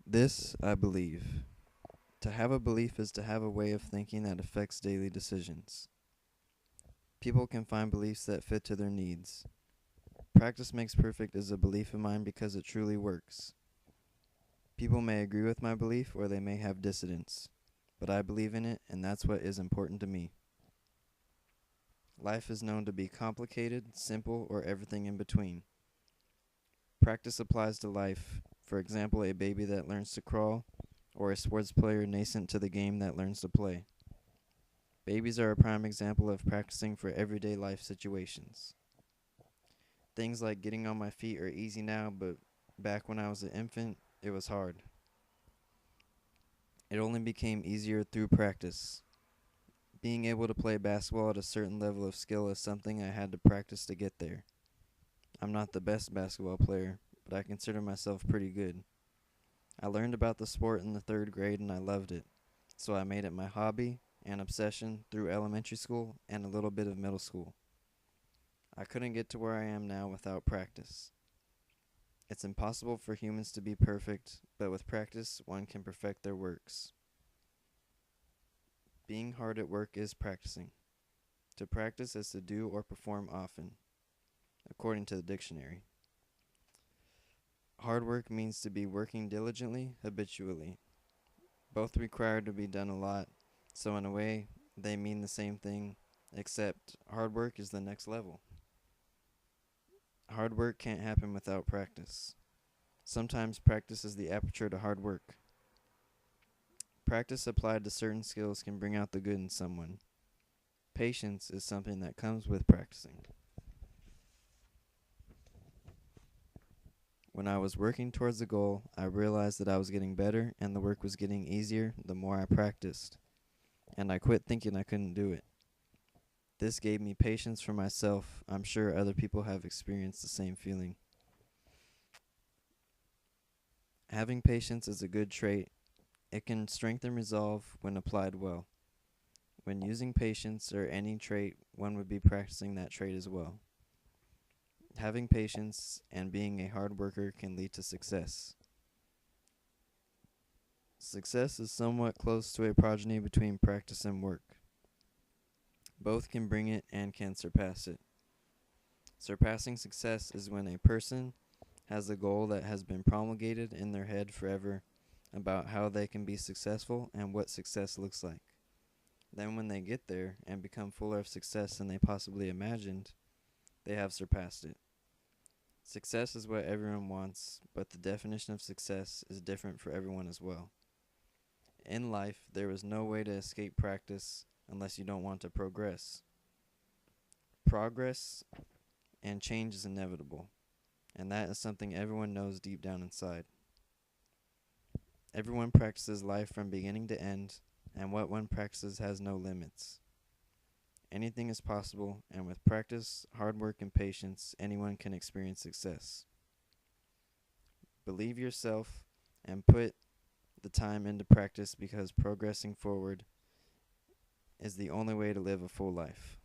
This I believe. To have a belief is to have a way of thinking that affects daily decisions. People can find beliefs that fit to their needs. Practice makes perfect is a belief of mine because it truly works. People may agree with my belief or they may have dissidence, but I believe in it and that's what is important to me. Life is known to be complicated, simple, or everything in between. Practice applies to life, for example, a baby that learns to crawl, or a sports player nascent to the game that learns to play. Babies are a prime example of practicing for everyday life situations. Things like getting on my feet are easy now, but back when I was an infant, it was hard. It only became easier through practice. Being able to play basketball at a certain level of skill is something I had to practice to get there. I'm not the best basketball player, but I consider myself pretty good. I learned about the sport in the 3rd grade and I loved it, so I made it my hobby and obsession through elementary school and a little bit of middle school. I couldn't get to where I am now without practice. It's impossible for humans to be perfect, but with practice, one can perfect their works. Being hard at work is practicing. To practice is to do or perform often, according to the dictionary. Hard work means to be working diligently, habitually. Both require to be done a lot, so in a way, they mean the same thing, except hard work is the next level. Hard work can't happen without practice. Sometimes practice is the aperture to hard work. Practice applied to certain skills can bring out the good in someone. Patience is something that comes with practicing. When I was working towards the goal, I realized that I was getting better and the work was getting easier the more I practiced, and I quit thinking I couldn't do it. This gave me patience for myself. I'm sure other people have experienced the same feeling. Having patience is a good trait. It can strengthen resolve when applied well. When using patience or any trait, one would be practicing that trait as well. Having patience and being a hard worker can lead to success. Success is somewhat close to a progeny between practice and work. Both can bring it and can surpass it. Surpassing success is when a person has a goal that has been promulgated in their head forever about how they can be successful and what success looks like. Then when they get there and become fuller of success than they possibly imagined, they have surpassed it. Success is what everyone wants, but the definition of success is different for everyone as well. In life, there is no way to escape practice unless you don't want to progress. Progress and change is inevitable, and that is something everyone knows deep down inside. Everyone practices life from beginning to end, and what one practices has no limits. Anything is possible, and with practice, hard work, and patience, anyone can experience success. Believe yourself and put the time into practice because progressing forward is the only way to live a full life.